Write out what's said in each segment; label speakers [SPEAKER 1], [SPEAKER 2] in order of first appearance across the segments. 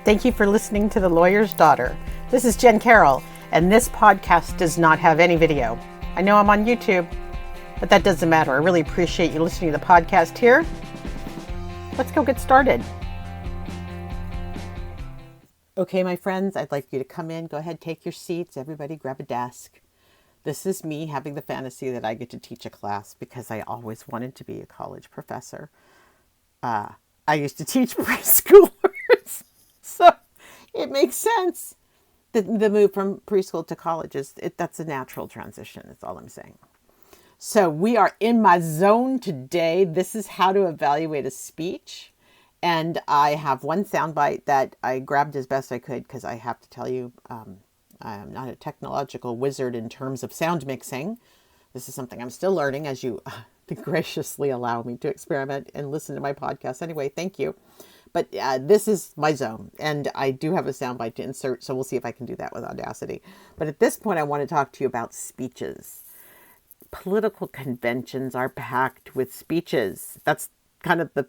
[SPEAKER 1] Thank you for listening to The Lawyer's Daughter. This is Jen Carroll, and this podcast does not have any video. I know I'm on YouTube, but that doesn't matter. I really appreciate you listening to the podcast here. Let's go get started. Okay, my friends, I'd like you to come in. Go ahead, take your seats. Everybody grab a desk. This is me having the fantasy that I get to teach a class because I always wanted to be a college professor. I used to teach preschoolers, so it makes sense. The move from preschool to college that's a natural transition. That's all I'm saying. So we are in my zone today. This is how to evaluate a speech. And I have one soundbite that I grabbed as best I could because I have to tell you, I'm not a technological wizard in terms of sound mixing. This is something I'm still learning as you graciously allow me to experiment and listen to my podcast. Anyway, thank you. But this is my zone, and I do have a soundbite to insert, so we'll see if I can do that with Audacity. But at this point, I want to talk to you about speeches. Political conventions are packed with speeches. That's kind of the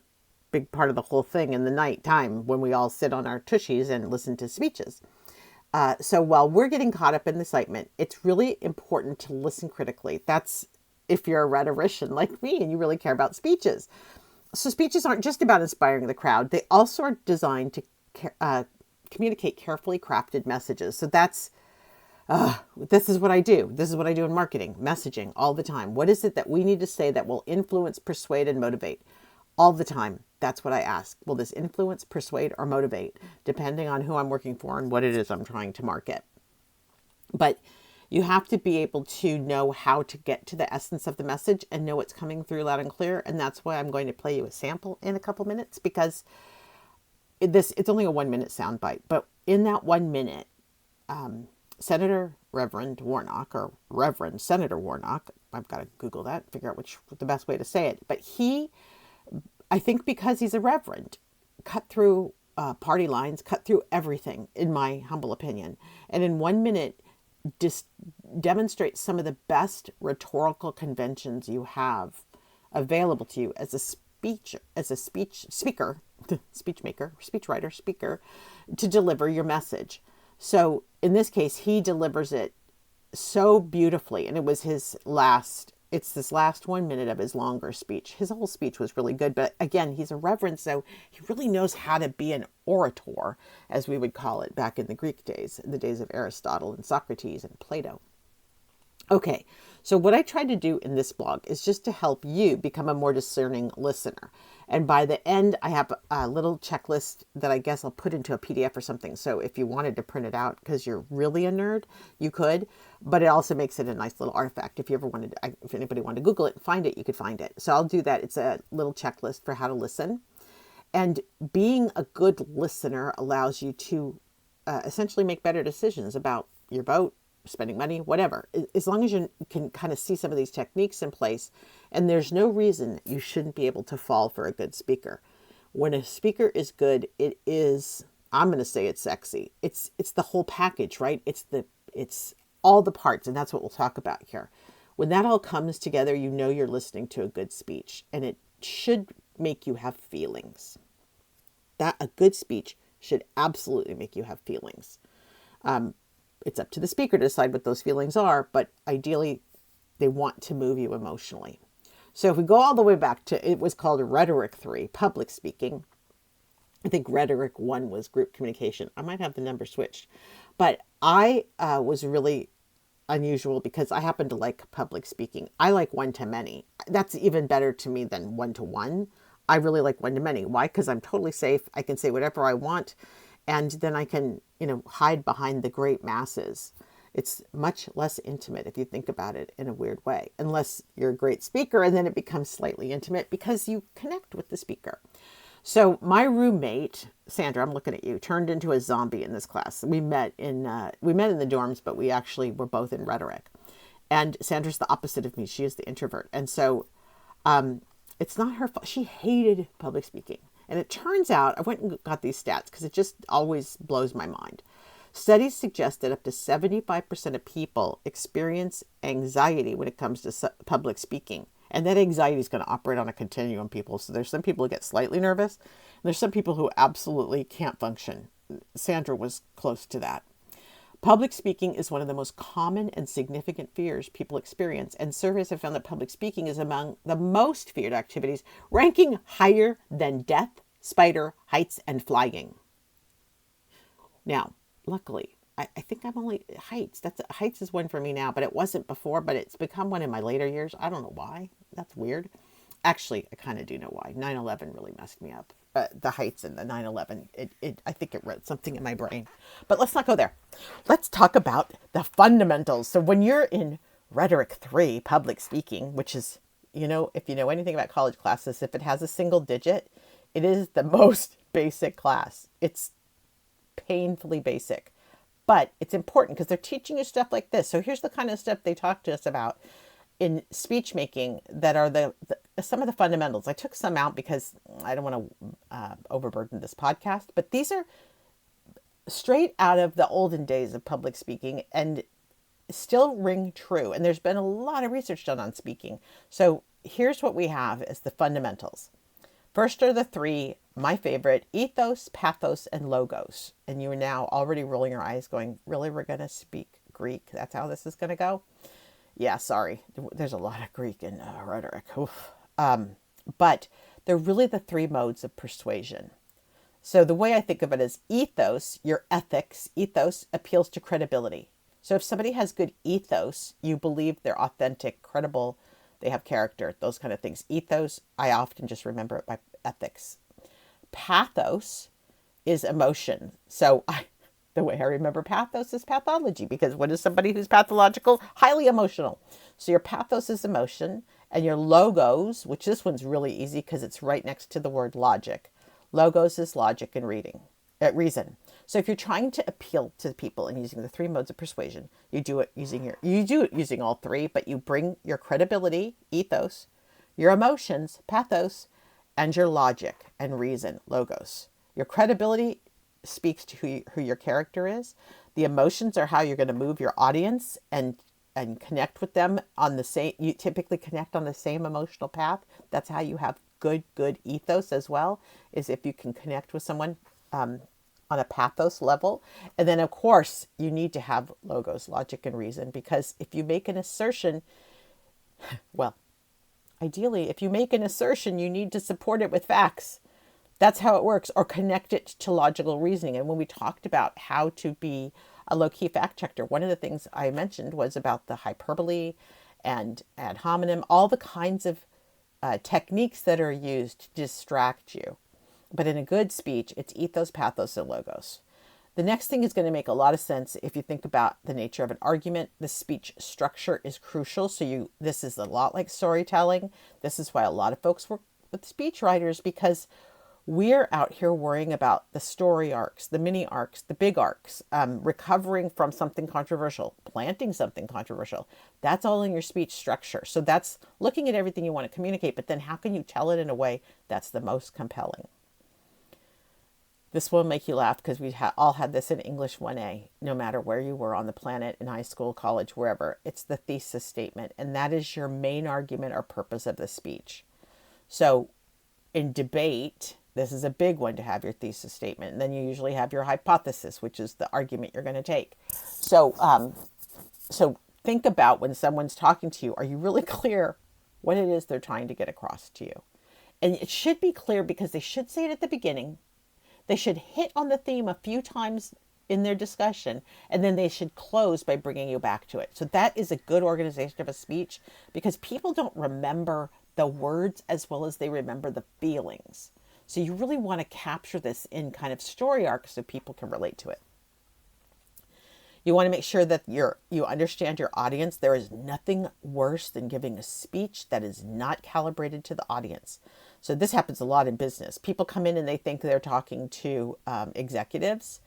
[SPEAKER 1] big part of the whole thing in the night time when we all sit on our tushies and listen to speeches. So while we're getting caught up in the excitement, it's really important to listen critically. That's if you're a rhetorician like me and you really care about speeches. So speeches aren't just about inspiring the crowd. They also are designed to communicate carefully crafted messages. So this is what I do. This is what I do in marketing, messaging all the time. What is it that we need to say that will influence, persuade, and motivate? All the time. That's what I ask. Will this influence, persuade, or motivate, depending on who I'm working for and what it is I'm trying to market? But you have to be able to know how to get to the essence of the message and know it's coming through loud and clear. And that's why I'm going to play you a sample in a couple minutes, because it's only a 1 minute soundbite. But in that 1 minute, Senator Reverend Warnock, or Reverend Senator Warnock, I've got to Google that, figure out the best way to say it. But I think because he's a reverend, cut through party lines, cut through everything, in my humble opinion. And in 1 minute, demonstrates some of the best rhetorical conventions you have available to you as a speech speaker, speaker, to deliver your message. So in this case, he delivers it so beautifully, and it's this last 1 minute of his longer speech. His whole speech was really good, but again, he's a reverend, so he really knows how to be an orator, as we would call it back in the Greek days, in the days of Aristotle and Socrates and Plato. Okay, so what I tried to do in this blog is just to help you become a more discerning listener. And by the end, I have a little checklist that I guess I'll put into a PDF or something. So if you wanted to print it out because you're really a nerd, you could. But it also makes it a nice little artifact. If anybody wanted to Google it and find it, you could find it. So I'll do that. It's a little checklist for how to listen. And being a good listener allows you to essentially make better decisions about your vote, spending money, whatever, as long as you can kind of see some of these techniques in place. And there's no reason you shouldn't be able to fall for a good speaker. When a speaker is good, I'm going to say it's sexy. It's the whole package, right? It's all the parts. And that's what we'll talk about here. When that all comes together, you know you're listening to a good speech, and it should make you have feelings. That a good speech should absolutely make you have feelings. It's up to the speaker to decide what those feelings are, but ideally they want to move you emotionally. So if we go all the way back to, it was called Rhetoric 3, public speaking. I think Rhetoric 1 was group communication. I might have the number switched, but I was really unusual because I happen to like public speaking. I like one-to-many. That's even better to me than one-to-one. I really like one-to-many. Why? Because I'm totally safe. I can say whatever I want. And then I can, hide behind the great masses. It's much less intimate if you think about it in a weird way, unless you're a great speaker, and then it becomes slightly intimate because you connect with the speaker. So my roommate, Sandra, I'm looking at you, turned into a zombie in this class. We met in the dorms, but we actually were both in rhetoric. And Sandra's the opposite of me. She is the introvert. And so it's not her fault. She hated public speaking. And it turns out, I went and got these stats because it just always blows my mind. Studies suggest that up to 75% of people experience anxiety when it comes to public speaking. And that anxiety is going to operate on a continuum, people. So there's some people who get slightly nervous. And there's some people who absolutely can't function Sandra was close to that. Public speaking is one of the most common and significant fears people experience, and surveys have found that public speaking is among the most feared activities, ranking higher than death, spider, heights, and flying. Now, luckily, I think I'm only heights. Heights is one for me now, but it wasn't before, but it's become one in my later years. I don't know why. That's weird. Actually, I kind of do know why. 9/11 really messed me up. The heights and the 9/11, I think it wrote something in my brain. But let's not go there. Let's talk about the fundamentals. So when you're in Rhetoric 3, public speaking, which is, if you know anything about college classes, if it has a single digit, it is the most basic class. It's painfully basic, but it's important because they're teaching you stuff like this. So here's the kind of stuff they talk to us about in speech making that are some of the fundamentals. I took some out because I don't want to overburden this podcast, but these are straight out of the olden days of public speaking and still ring true. And there's been a lot of research done on speaking. So here's what we have as the fundamentals. First are the three, my favorite: ethos, pathos, and logos. And you're now already rolling your eyes going, really, we're going to speak Greek? That's how this is going to go? Yeah, sorry. There's a lot of Greek in rhetoric. But they're really the three modes of persuasion. So the way I think of it is ethos, your ethics. Ethos appeals to credibility. So if somebody has good ethos, you believe they're authentic, credible, they have character, those kind of things. Ethos, I often just remember it by ethics. Pathos is emotion. So the way I remember pathos is pathology, because what is somebody who's pathological? Highly emotional. So your pathos is emotion, and your logos, which this one's really easy because it's right next to the word logic. Logos is logic and reason. So if you're trying to appeal to people and using the three modes of persuasion, you do it using all three, but you bring your credibility, ethos, your emotions, pathos, and your logic and reason, logos. Your credibility speaks to who your character is. The emotions are how you're going to move your audience and connect with them on the same. You typically connect on the same emotional path. That's how you have good ethos as well, is if you can connect with someone on a pathos level. And then of course you need to have logos, logic and reason, because if you make an assertion, well, ideally, if you make an assertion, you need to support it with facts. That's how it works, or connect it to logical reasoning. And when we talked about how to be a low-key fact checker, one of the things I mentioned was about the hyperbole and ad hominem, all the kinds of techniques that are used to distract you. But in a good speech, it's ethos, pathos, and logos. The next thing is going to make a lot of sense if you think about the nature of an argument. The speech structure is crucial. So this is a lot like storytelling. This is why a lot of folks work with speech writers, because we're out here worrying about the story arcs, the mini arcs, the big arcs, recovering from something controversial, planting something controversial. That's all in your speech structure. So that's looking at everything you want to communicate, but then how can you tell it in a way that's the most compelling? This will make you laugh because we all had this in English 1A, no matter where you were on the planet, in high school, college, wherever. It's the thesis statement, and that is your main argument or purpose of the speech. So in debate, this is a big one to have your thesis statement. And then you usually have your hypothesis, which is the argument you're going to take. So think about when someone's talking to you, are you really clear what it is they're trying to get across to you? And it should be clear because they should say it at the beginning. They should hit on the theme a few times in their discussion, and then they should close by bringing you back to it. So that is a good organization of a speech, because people don't remember the words as well as they remember the feelings. So you really want to capture this in kind of story arcs so people can relate to it. You want to make sure that you understand your audience. There is nothing worse than giving a speech that is not calibrated to the audience. So this happens a lot in business. People come in and they think they're talking to executives,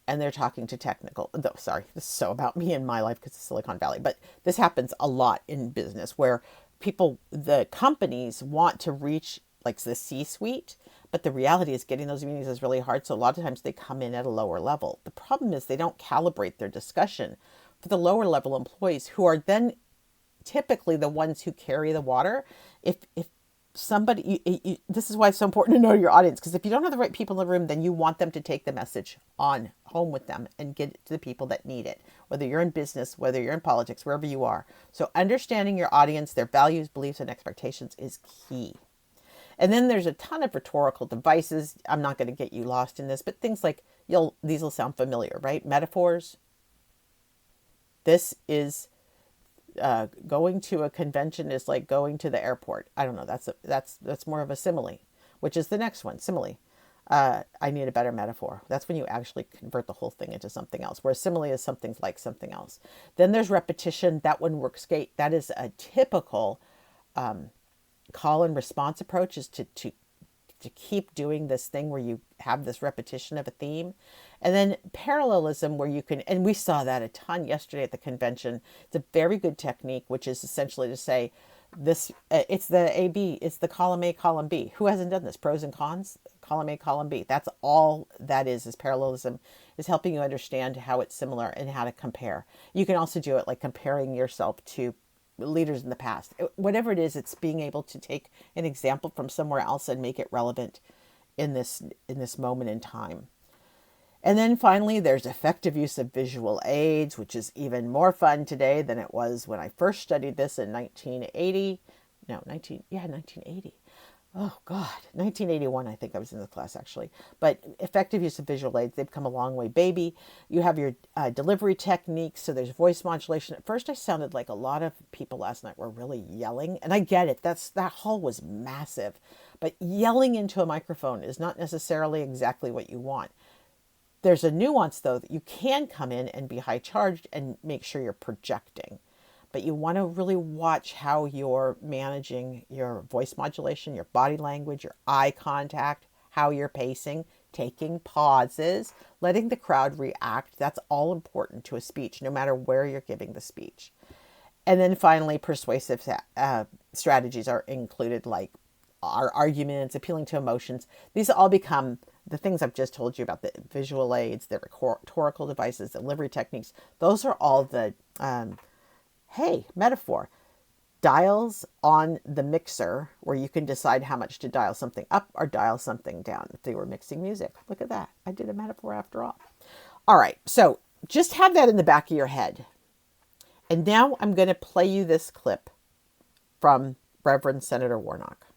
[SPEAKER 1] and they're talking to technical. Sorry, this is so about me and my life because it's Silicon Valley. But this happens a lot in business where the companies want to reach like the C-suite, but the reality is getting those meetings is really hard. So a lot of times they come in at a lower level. The problem is they don't calibrate their discussion for the lower level employees, who are then typically the ones who carry the water. If this is why it's so important to know your audience, because if you don't have the right people in the room, then you want them to take the message on home with them and get it to the people that need it, whether you're in business, whether you're in politics, wherever you are. So understanding your audience, their values, beliefs, and expectations is key. And then there's a ton of rhetorical devices. I'm not going to get you lost in this, but things like, these will sound familiar, right? Metaphors. This is going to a convention is like going to the airport. I don't know. That's more of a simile, which is the next one. Simile. I need a better metaphor. That's when you actually convert the whole thing into something else, where simile is something like something else. Then there's repetition. That one works great. That is a typical call and response approach, is to keep doing this thing where you have this repetition of a theme. And then parallelism, where you can, and we saw that a ton yesterday at the convention. It's a very good technique, which is essentially to say this, it's the AB, it's the column A, column B. Who hasn't done this? Pros and cons, column A, column B. That's all that is parallelism, is helping you understand how it's similar and how to compare. You can also do it like comparing yourself to leaders in the past. Whatever it is, it's being able to take an example from somewhere else and make it relevant in this moment in time. And then finally, there's effective use of visual aids, which is even more fun today than it was when I first studied this in 1980. 1980. Oh God, 1981, I think I was in the class actually. But effective use of visual aids, they've come a long way, baby. You have your delivery techniques, so there's voice modulation. At first I sounded like a lot of people last night were really yelling, and I get it, that hall was massive. But yelling into a microphone is not necessarily exactly what you want. There's a nuance, though, that you can come in and be high charged and make sure you're projecting. But you want to really watch how you're managing your voice modulation, your body language, your eye contact, how you're pacing, taking pauses, letting the crowd react. That's all important to a speech, no matter where you're giving the speech. And then finally, persuasive strategies are included, like our arguments, appealing to emotions. These all become the things I've just told you about: the visual aids, the rhetorical devices, delivery techniques. Those are all the metaphor. Dials on the mixer, where you can decide how much to dial something up or dial something down if they were mixing music. Look at that. I did a metaphor after all. All right. So just have that in the back of your head. And now I'm going to play you this clip from Reverend Senator Warnock.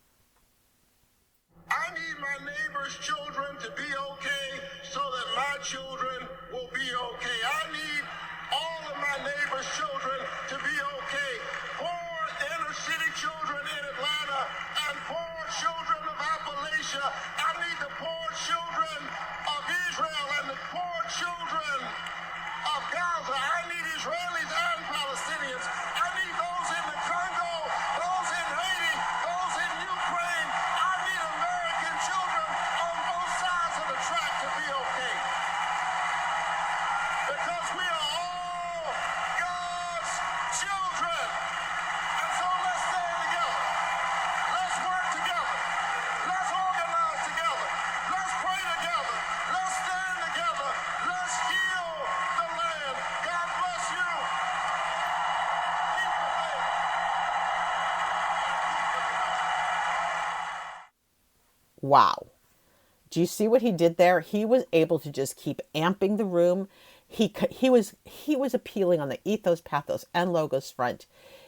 [SPEAKER 2] I need my neighbor's children to be okay so that my children will be okay. I need all of my neighbor's children to be okay. Poor inner city children in Atlanta and poor children of Appalachia. I need the poor children of Israel and the poor children of Gaza. I need Israelis and Palestinians. I need those in the Congo, those in Haiti, those in Ukraine. I need American children on both sides of the track to be okay. Because we are all God's children. And so let's stand together. Let's work together. Let's organize together. Let's pray together. Let's stand together. Let's heal the land. God bless you. Keep the faith.
[SPEAKER 1] Wow. Do you see what he did there? He was able to just keep amping the room. He was appealing on the ethos, pathos, and logos front.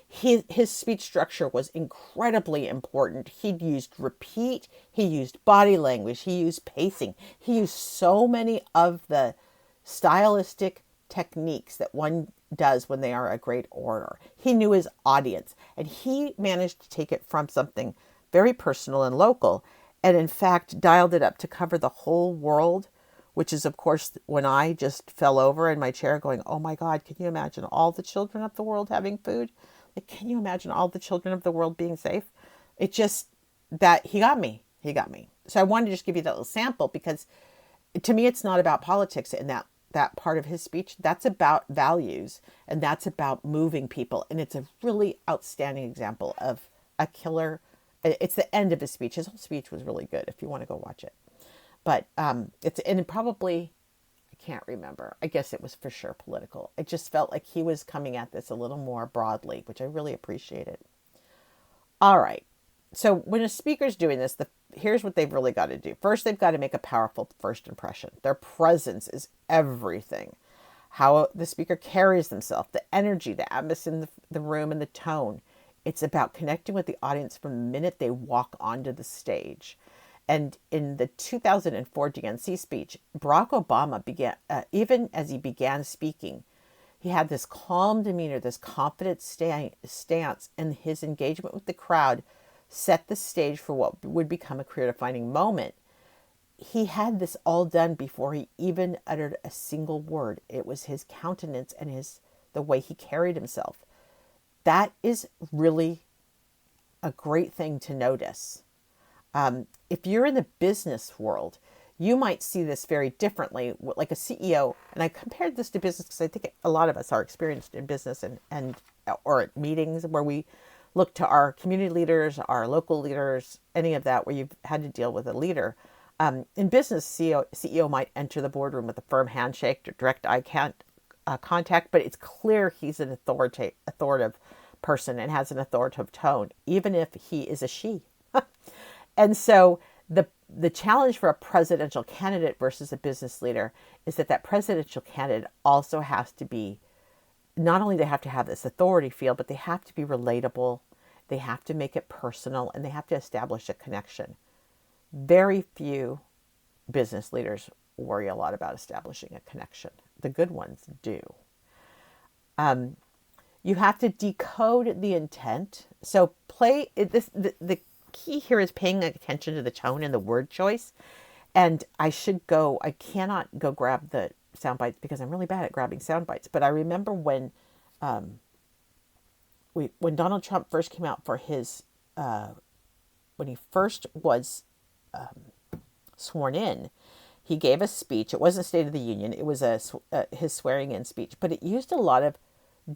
[SPEAKER 1] His speech structure was incredibly important. He used repeat. He used body language. He used pacing. He used so many of the stylistic techniques that one does when they are a great orator. He knew his audience, and he managed to take it from something very personal and local, and in fact dialed it up to cover the whole world, which is, of course, when I just fell over in my chair going, oh my God, can you imagine all the children of the world having food? Like, can you imagine all the children of the world being safe? It just, that he got me. He got me. So I wanted to just give you that little sample, because to me, it's not about politics in that part of his speech. That's about values, and that's about moving people. And it's a really outstanding example of a killer. It's the end of his speech. His whole speech was really good if you want to go watch it. But it probably, I can't remember. I guess it was for sure political. It just felt like he was coming at this a little more broadly, which I really appreciated. All right. So when a speaker's doing this, here's what they've really got to do. First, they've got to make a powerful first impression. Their presence is everything. How the speaker carries themselves, the energy, the atmosphere in the room, and the tone. It's about connecting with the audience from the minute they walk onto the stage. And in the 2004 DNC speech, Barack Obama began, even as he began speaking, he had this calm demeanor, this confident stance, and his engagement with the crowd set the stage for what would become a career-defining moment. He had this all done before he even uttered a single word. It was his countenance and the way he carried himself. That is really a great thing to notice. If you're in the business world, you might see this very differently. Like a CEO, and I compared this to business because I think a lot of us are experienced in business and or at meetings where we look to our community leaders, our local leaders, any of that where you've had to deal with a leader. In business, CEO might enter the boardroom with a firm handshake or direct eye contact, but it's clear he's an authoritative person and has an authoritative tone, even if he is a she. And so the challenge for a presidential candidate versus a business leader is that presidential candidate also has to be, not only they have to have this authority feel, but they have to be relatable, they have to make it personal, and they have to establish a connection. Very few business leaders worry a lot about establishing a connection. The good ones do. You have to decode the intent. So the key here is paying attention to the tone and the word choice. And I cannot go grab the sound bites because I'm really bad at grabbing sound bites. But I remember when Donald Trump first came out for his, when he first was sworn in, he gave a speech. It wasn't State of the Union. It was his swearing in speech, but it used a lot of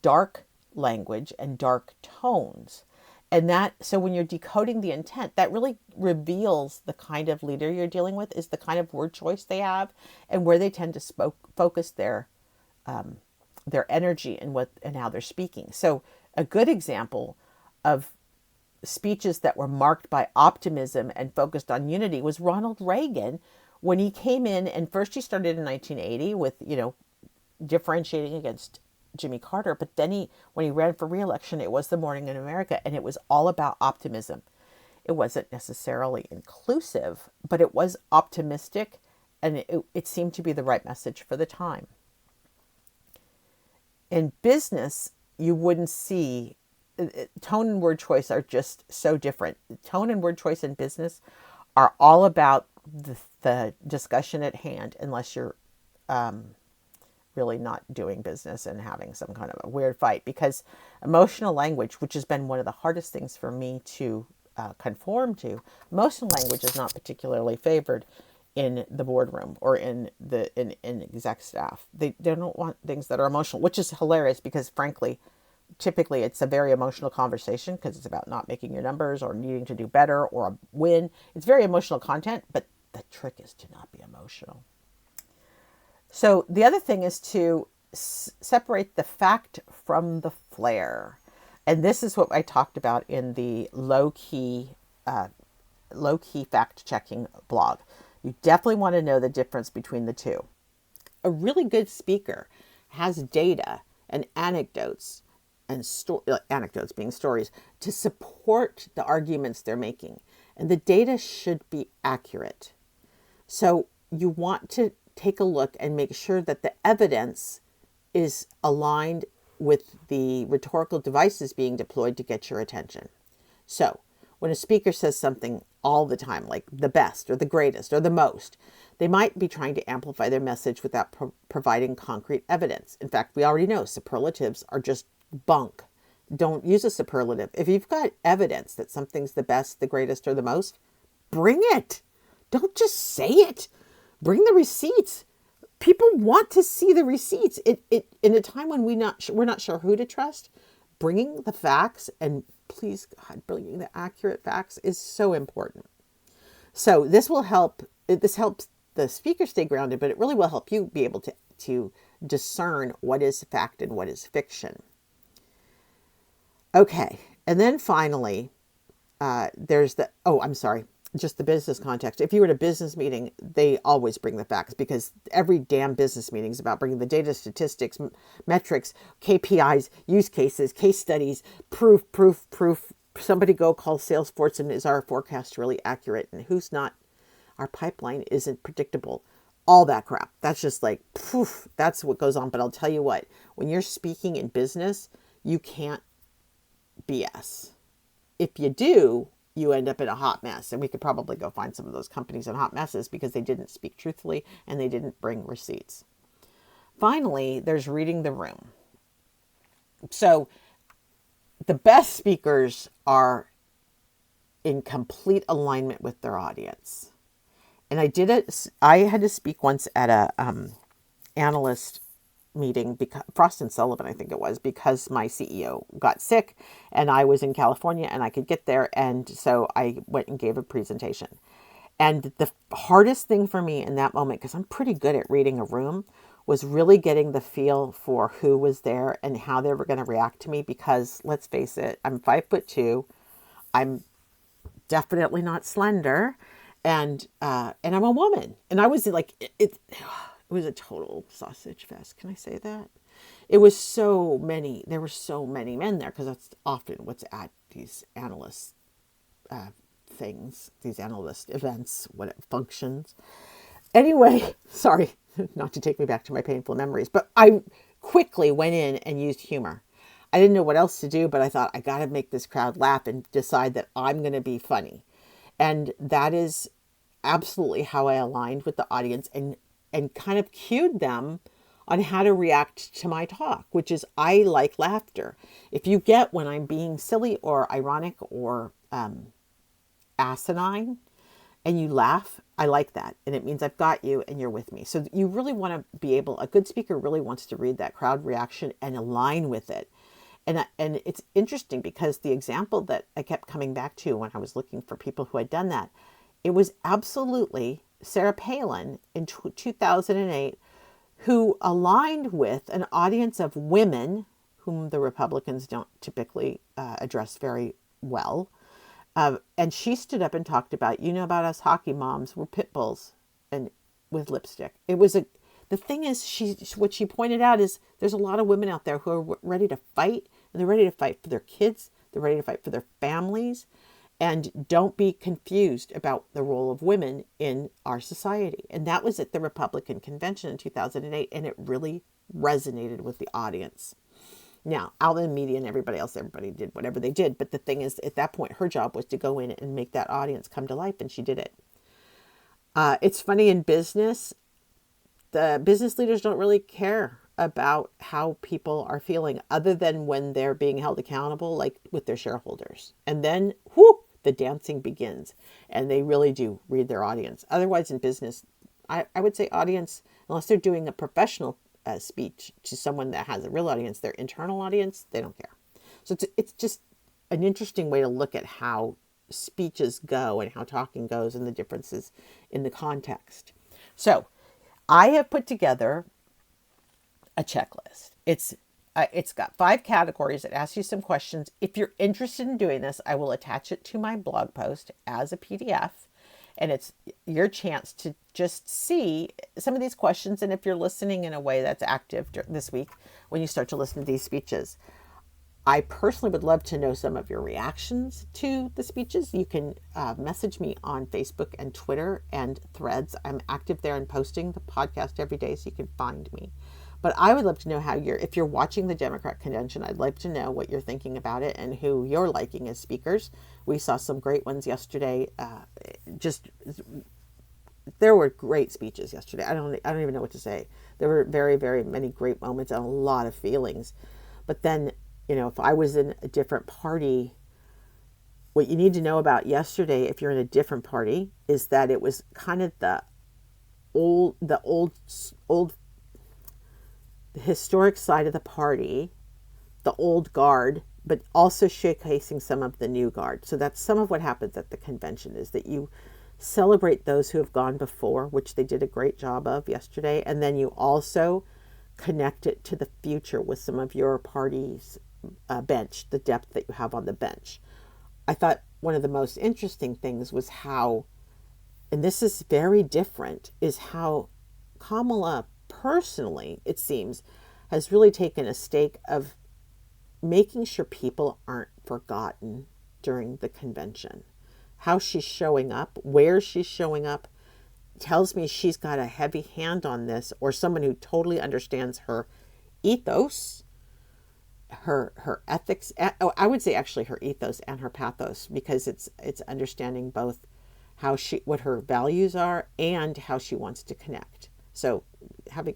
[SPEAKER 1] dark language and dark tones. And so when you're decoding the intent, that really reveals the kind of leader you're dealing with, is the kind of word choice they have and where they tend to focus their energy and how they're speaking. So a good example of speeches that were marked by optimism and focused on unity was Ronald Reagan when he came in, and first he started in 1980 with, differentiating against Jimmy Carter, but then when he ran for re-election, it was The Morning in America, and it was all about optimism. It wasn't necessarily inclusive, but it was optimistic, and it seemed to be the right message for the time. In business, you wouldn't see, tone and word choice are just so different. Tone and word choice in business are all about the discussion at hand, unless you're really not doing business and having some kind of a weird fight, because emotional language, which has been one of the hardest things for me to conform to, emotional language is not particularly favored in the boardroom or in exec staff. They don't want things that are emotional, which is hilarious because frankly, typically it's a very emotional conversation because it's about not making your numbers or needing to do better or a win. It's very emotional content, but the trick is to not be emotional. So the other thing is to separate the fact from the flair. And this is what I talked about in the low-key fact-checking blog. You definitely want to know the difference between the two. A really good speaker has data and anecdotes, and anecdotes being stories, to support the arguments they're making. And the data should be accurate. So you want to take a look and make sure that the evidence is aligned with the rhetorical devices being deployed to get your attention. So when a speaker says something all the time, like the best or the greatest or the most, they might be trying to amplify their message without providing concrete evidence. In fact, we already know superlatives are just bunk. Don't use a superlative. If you've got evidence that something's the best, the greatest, or the most, bring it. Don't just say it. Bring the receipts. People want to see the receipts. In a time when we're not sure who to trust, bringing the facts, and please God, bringing the accurate facts is so important. So this will help. This helps the speaker stay grounded, but it really will help you be able to discern what is fact and what is fiction. Okay, and then finally, I'm sorry, just the business context. If you were at a business meeting, they always bring the facts because every damn business meeting is about bringing the data, statistics, metrics, KPIs, use cases, case studies, proof, proof, proof. Somebody go call Salesforce and is our forecast really accurate and who's not? Our pipeline isn't predictable. All that crap. That's just like, poof, that's what goes on. But I'll tell you what, when you're speaking in business, you can't BS. If you do, you end up in a hot mess. And we could probably go find some of those companies in hot messes because they didn't speak truthfully and they didn't bring receipts. Finally, there's reading the room. So the best speakers are in complete alignment with their audience. And I had to speak once at a analyst meeting, because Frost and Sullivan, I think it was, because my CEO got sick and I was in California and I could get there. And so I went and gave a presentation. And the hardest thing for me in that moment, because I'm pretty good at reading a room, was really getting the feel for who was there and how they were going to react to me. Because let's face it, I'm 5'2". I'm definitely not slender. And I'm a woman. And I was like, it was a total sausage fest. Can I say that? It was so many. There were so many men there because that's often what's at these analyst things, these analyst events, what functions. Anyway, sorry, not to take me back to my painful memories, but I quickly went in and used humor. I didn't know what else to do, but I thought I got to make this crowd laugh and decide that I'm going to be funny. And that is absolutely how I aligned with the audience and kind of cued them on how to react to my talk, which is I like laughter. If you get when I'm being silly or ironic or asinine and you laugh, I like that. And it means I've got you and you're with me. So you really want to be able, a good speaker really wants to read that crowd reaction and align with it. And it's interesting because the example that I kept coming back to when I was looking for people who had done that, it was absolutely Sarah Palin in 2008, who aligned with an audience of women whom the Republicans don't typically address very well. And she stood up and talked about, you know about us hockey moms, we're pit bulls and with lipstick. The thing is, what she pointed out is there's a lot of women out there who are ready to fight, and they're ready to fight for their kids. They're ready to fight for their families. And don't be confused about the role of women in our society. And that was at the Republican convention in 2008. And it really resonated with the audience. Now, out in the media and everybody did whatever they did. But the thing is, at that point, her job was to go in and make that audience come to life. And she did it. It's funny in business. The business leaders don't really care about how people are feeling other than when they're being held accountable, like with their shareholders. And then, the dancing begins. And they really do read their audience. Otherwise, in business, I would say audience, unless they're doing a professional speech to someone that has a real audience, their internal audience, they don't care. So it's just an interesting way to look at how speeches go and how talking goes and the differences in the context. So I have put together a checklist. It's got 5 categories. It asks you some questions. If you're interested in doing this, I will attach it to my blog post as a PDF. And it's your chance to just see some of these questions. And if you're listening in a way that's active this week, when you start to listen to these speeches, I personally would love to know some of your reactions to the speeches. You can message me on Facebook and Twitter and Threads. I'm active there and posting the podcast every day, so you can find me. But I would love to know if you're watching the Democrat convention, I'd like to know what you're thinking about it and who you're liking as speakers. We saw some great ones yesterday. There were great speeches yesterday. I don't even know what to say. There were very, very many great moments and a lot of feelings. But then, if I was in a different party, what you need to know about yesterday, if you're in a different party, is that it was kind of the historic side of the party, the old guard, but also showcasing some of the new guard. So that's some of what happens at the convention, is that you celebrate those who have gone before, which they did a great job of yesterday. And then you also connect it to the future with some of your party's bench, the depth that you have on the bench. I thought one of the most interesting things was how, and this is very different, is how Kamala personally, it seems, has really taken a stake of making sure people aren't forgotten during the convention. How she's showing up, where she's showing up, tells me she's got a heavy hand on this, or someone who totally understands her ethos, her ethics. I would say actually her ethos and her pathos, because it's understanding both what her values are and how she wants to connect. So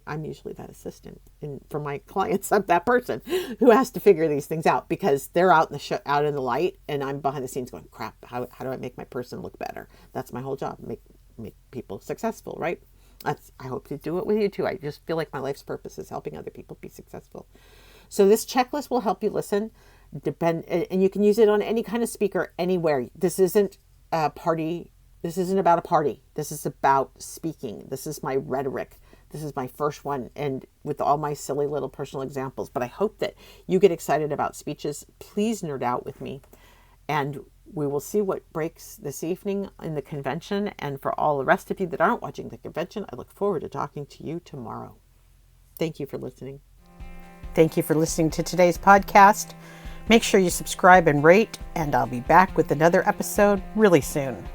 [SPEAKER 1] I'm usually that assistant, and for my clients, I'm that person who has to figure these things out, because they're out in the light, and I'm behind the scenes going, crap, how do I make my person look better? That's my whole job, make people successful, right? I hope to do it with you too. I just feel like my life's purpose is helping other people be successful. So this checklist will help you listen, and you can use it on any kind of speaker anywhere. This isn't a party. This isn't about a party. This is about speaking. This is my rhetoric. This is my first one, and with all my silly little personal examples. But I hope that you get excited about speeches. Please nerd out with me, and we will see what breaks this evening in the convention. And for all the rest of you that aren't watching the convention, I look forward to talking to you tomorrow. Thank you for listening. Thank you for listening to today's podcast. Make sure you subscribe and rate, and I'll be back with another episode really soon.